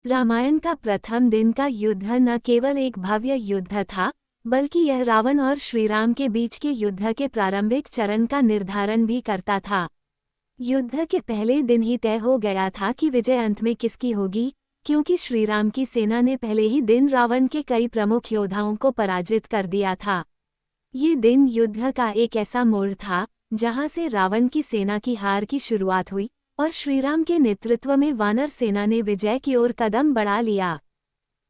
रामायण का प्रथम दिन का युद्ध न केवल एक भव्य युद्ध था, बल्कि यह रावण और श्रीराम के बीच के युद्ध के प्रारंभिक चरण का निर्धारण भी करता था। युद्ध के पहले दिन ही तय हो गया था कि विजय अंत में किसकी होगी, क्योंकि श्रीराम की सेना ने पहले ही दिन रावण के कई प्रमुख योद्धाओं को पराजित कर दिया था। ये दिन युद्ध का एक ऐसा मोड़ था जहां से रावण की सेना की हार की शुरुआत हुई और श्रीराम के नेतृत्व में वानर सेना ने विजय की ओर कदम बढ़ा लिया।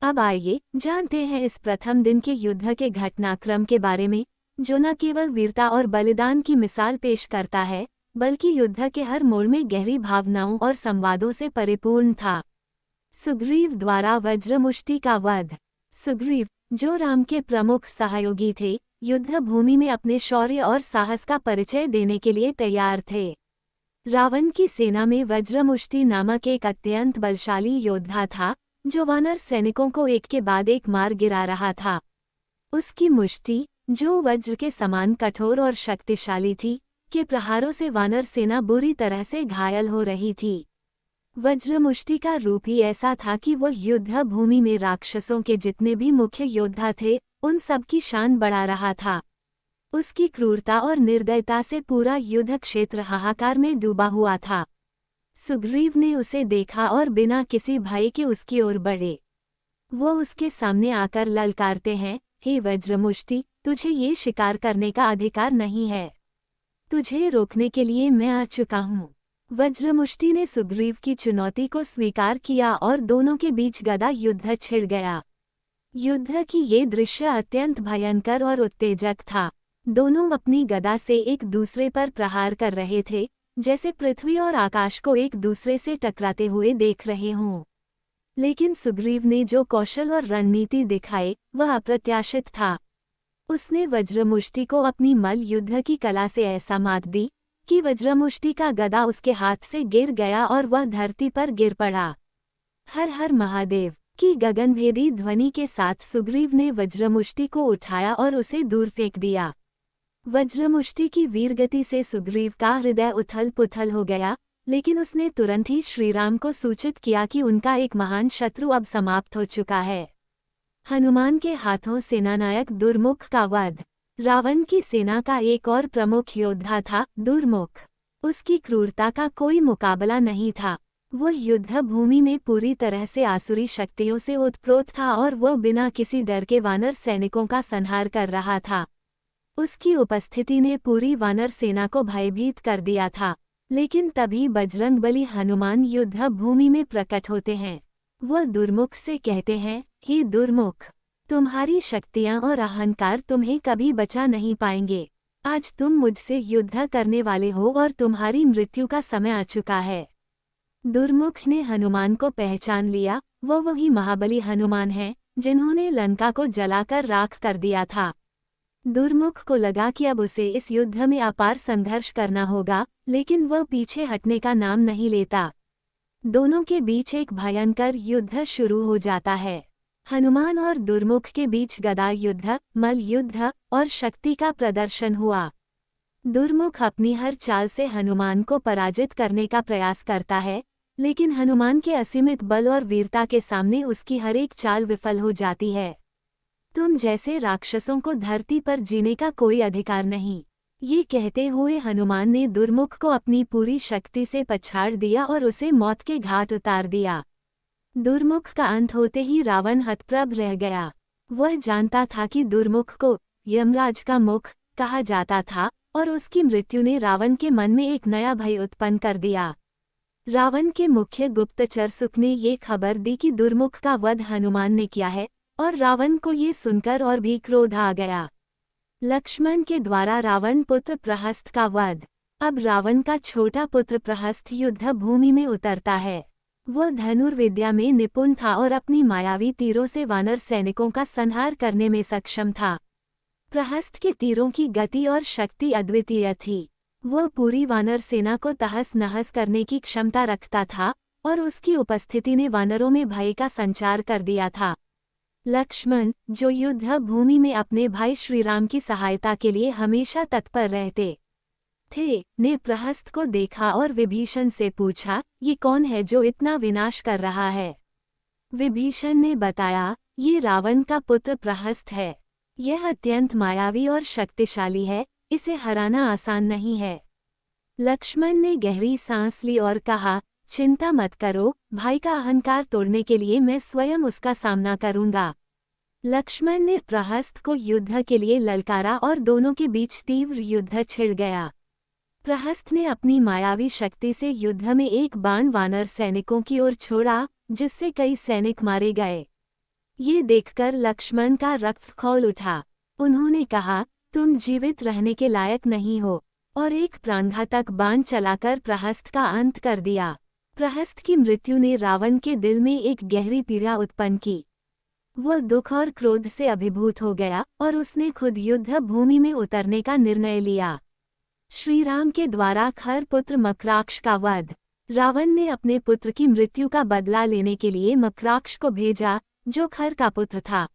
अब आइए जानते हैं इस प्रथम दिन के युद्ध के घटनाक्रम के बारे में, जो न केवल वीरता और बलिदान की मिसाल पेश करता है, बल्कि युद्ध के हर मोड़ में गहरी भावनाओं और संवादों से परिपूर्ण था। सुग्रीव द्वारा वज्रमुष्टि का वध। सुग्रीव, जो राम के प्रमुख सहयोगी थे, युद्ध भूमि में अपने शौर्य और साहस का परिचय देने के लिए तैयार थे। रावण की सेना में वज्रमुष्टि नामक एक अत्यंत बलशाली योद्धा था, जो वानर सैनिकों को एक के बाद एक मार गिरा रहा था। उसकी मुष्टि, जो वज्र के समान कठोर और शक्तिशाली थी, के प्रहारों से वानर सेना बुरी तरह से घायल हो रही थी। वज्रमुष्टि का रूप ही ऐसा था कि वह युद्ध भूमि में राक्षसों के जितने भी मुख्य योद्धा थे, उन सब की शान बढ़ा रहा था। उसकी क्रूरता और निर्दयता से पूरा युद्ध क्षेत्र हाहाकार में डूबा हुआ था। सुग्रीव ने उसे देखा और बिना किसी भय के उसकी ओर बढ़े। वो उसके सामने आकर ललकारते हैं, हे वज्रमुष्टि, तुझे ये शिकार करने का अधिकार नहीं है। तुझे रोकने के लिए मैं आ चुका हूँ। वज्रमुष्टि ने सुग्रीव की चुनौती को स्वीकार किया और दोनों के बीच गदा युद्ध छिड़ गया। युद्ध की ये दृश्य अत्यंत भयंकर और उत्तेजक था। दोनों अपनी गदा से एक दूसरे पर प्रहार कर रहे थे, जैसे पृथ्वी और आकाश को एक दूसरे से टकराते हुए देख रहे हों। लेकिन सुग्रीव ने जो कौशल और रणनीति दिखाए, वह अप्रत्याशित था। उसने वज्रमुष्टि को अपनी मल्ल युद्ध की कला से ऐसा मात दी कि वज्रमुष्टि का गदा उसके हाथ से गिर गया और वह धरती पर गिर पड़ा। हर हर महादेव की गगनभेदी ध्वनि के साथ सुग्रीव ने वज्रमुष्टि को उठाया और उसे दूर फेंक दिया। वज्रमुष्टि की वीरगति से सुग्रीव का हृदय उथल पुथल हो गया, लेकिन उसने तुरंत ही श्रीराम को सूचित किया कि उनका एक महान शत्रु अब समाप्त हो चुका है। हनुमान के हाथों सेनानायक दुर्मुख का वध। रावण की सेना का एक और प्रमुख योद्धा था दुर्मुख। उसकी क्रूरता का कोई मुकाबला नहीं था। वह युद्ध भूमि में पूरी तरह से आसुरी शक्तियों से ओतप्रोत था और वह बिना किसी डर के वानर सैनिकों का संहार कर रहा था। उसकी उपस्थिति ने पूरी वानर सेना को भयभीत कर दिया था। लेकिन तभी बजरंगबली हनुमान युद्ध भूमि में प्रकट होते हैं। वह दुर्मुख से कहते हैं, हे दुर्मुख, तुम्हारी शक्तियां और अहंकार तुम्हें कभी बचा नहीं पाएंगे। आज तुम मुझसे युद्ध करने वाले हो और तुम्हारी मृत्यु का समय आ चुका है। दुर्मुख ने हनुमान को पहचान लिया। वह वही महाबली हनुमान हैं, जिन्होंने लंका को जलाकर राख कर दिया था। दुर्मुख को लगा कि अब उसे इस युद्ध में अपार संघर्ष करना होगा, लेकिन वह पीछे हटने का नाम नहीं लेता। दोनों के बीच एक भयंकर युद्ध शुरू हो जाता है। हनुमान और दुर्मुख के बीच गदा युद्ध, मल्ल युद्ध और शक्ति का प्रदर्शन हुआ। दुर्मुख अपनी हर चाल से हनुमान को पराजित करने का प्रयास करता है, लेकिन हनुमान के असीमित बल और वीरता के सामने उसकी हर एक चाल विफल हो जाती है। तुम जैसे राक्षसों को धरती पर जीने का कोई अधिकार नहीं। ये कहते हुए हनुमान ने दुर्मुख को अपनी पूरी शक्ति से पछाड़ दिया और उसे मौत के घाट उतार दिया। दुर्मुख का अंत होते ही रावण हतप्रभ रह गया। वह जानता था कि दुर्मुख को यमराज का मुख कहा जाता था और उसकी मृत्यु ने रावण के मन में एक नया भय उत्पन्न कर दिया। रावण के मुख्य गुप्तचर सुक ने ये खबर दी कि दुर्मुख का वध हनुमान ने किया है, और रावण को ये सुनकर और भी क्रोध आ गया। लक्ष्मण के द्वारा रावण पुत्र प्रहस्त का वध। अब रावण का छोटा पुत्र प्रहस्त युद्ध भूमि में उतरता है। वह धनुर्विद्या में निपुण था और अपनी मायावी तीरों से वानर सैनिकों का संहार करने में सक्षम था। प्रहस्त के तीरों की गति और शक्ति अद्वितीय थी। वह पूरी वानर सेना को तहस नहस करने की क्षमता रखता था और उसकी उपस्थिति ने वानरों में भय का संचार कर दिया था। लक्ष्मण, जो युद्ध भूमि में अपने भाई श्रीराम की सहायता के लिए हमेशा तत्पर रहते थे, ने प्रहस्त को देखा और विभीषण से पूछा, ये कौन है जो इतना विनाश कर रहा है? विभीषण ने बताया, ये रावण का पुत्र प्रहस्त है। यह अत्यंत मायावी और शक्तिशाली है, इसे हराना आसान नहीं है। लक्ष्मण ने गहरी सांस ली और कहा, चिंता मत करो, भाई का अहंकार तोड़ने के लिए मैं स्वयं उसका सामना करूंगा। लक्ष्मण ने प्रहस्त को युद्ध के लिए ललकारा और दोनों के बीच तीव्र युद्ध छिड़ गया। प्रहस्त ने अपनी मायावी शक्ति से युद्ध में एक बाण वानर सैनिकों की ओर छोड़ा, जिससे कई सैनिक मारे गए। ये देखकर लक्ष्मण का रक्त खौल उठा। उन्होंने कहा, तुम जीवित रहने के लायक नहीं हो, और एक प्राणघातक बाण चलाकर प्रहस्त का अंत कर दिया। प्रहस्त की मृत्यु ने रावण के दिल में एक गहरी पीड़ा उत्पन्न की। वह दुख और क्रोध से अभिभूत हो गया और उसने खुद युद्ध भूमि में उतरने का निर्णय लिया। श्रीराम के द्वारा खर पुत्र मकराक्ष का वध। रावण ने अपने पुत्र की मृत्यु का बदला लेने के लिए मकराक्ष को भेजा, जो खर का पुत्र था।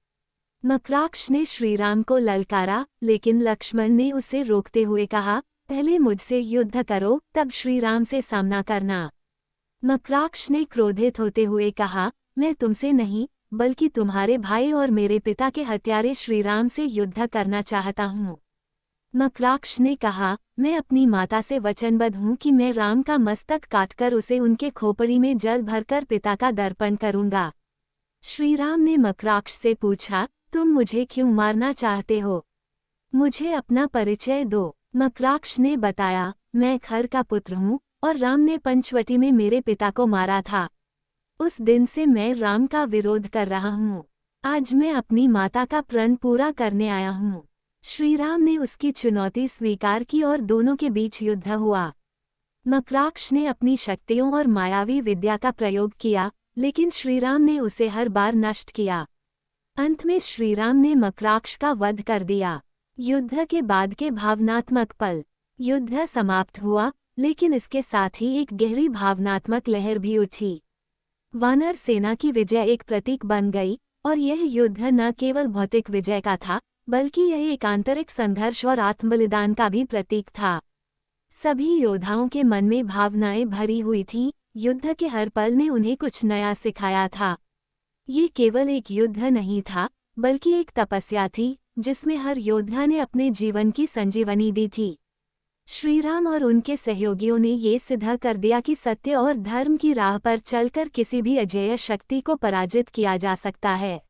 मकराक्ष ने श्रीराम को ललकारा, लेकिन लक्ष्मण ने उसे रोकते हुए कहा, पहले मुझसे युद्ध करो, तब श्रीराम से सामना करना। मकराक्ष ने क्रोधित होते हुए कहा, मैं तुमसे नहीं, बल्कि तुम्हारे भाई और मेरे पिता के हत्यारे श्रीराम से युद्ध करना चाहता हूँ। मकराक्ष ने कहा, मैं अपनी माता से वचनबद्ध हूँ कि मैं राम का मस्तक काटकर उसे उनके खोपड़ी में जल भरकर पिता का दर्पण करूँगा। श्रीराम ने मकराक्ष से पूछा, तुम मुझे क्यों मारना चाहते हो? मुझे अपना परिचय दो। मकराक्ष ने बताया, मैं खर का पुत्र हूँ और राम ने पंचवटी में मेरे पिता को मारा था। उस दिन से मैं राम का विरोध कर रहा हूँ। आज मैं अपनी माता का प्रण पूरा करने आया हूँ। श्रीराम ने उसकी चुनौती स्वीकार की और दोनों के बीच युद्ध हुआ। मकराक्ष ने अपनी शक्तियों और मायावी विद्या का प्रयोग किया, लेकिन श्रीराम ने उसे हर बार नष्ट किया। अंत में श्रीराम ने मकराक्ष का वध कर दिया। युद्ध के बाद के भावनात्मक पल। युद्ध समाप्त हुआ, लेकिन इसके साथ ही एक गहरी भावनात्मक लहर भी उठी। वानर सेना की विजय एक प्रतीक बन गई, और यह युद्ध न केवल भौतिक विजय का था, बल्कि यह एक आंतरिक संघर्ष और आत्मबलिदान का भी प्रतीक था। सभी योद्धाओं के मन में भावनाएं भरी हुई थीं, युद्ध के हर पल ने उन्हें कुछ नया सिखाया था। ये केवल एक युद्ध नहीं था, बल्कि एक तपस्या थी, जिसमें हर योद्धा ने अपने जीवन की संजीवनी दी थी। श्रीराम और उनके सहयोगियों ने ये सिद्ध कर दिया कि सत्य और धर्म की राह पर चलकर किसी भी अजेय शक्ति को पराजित किया जा सकता है।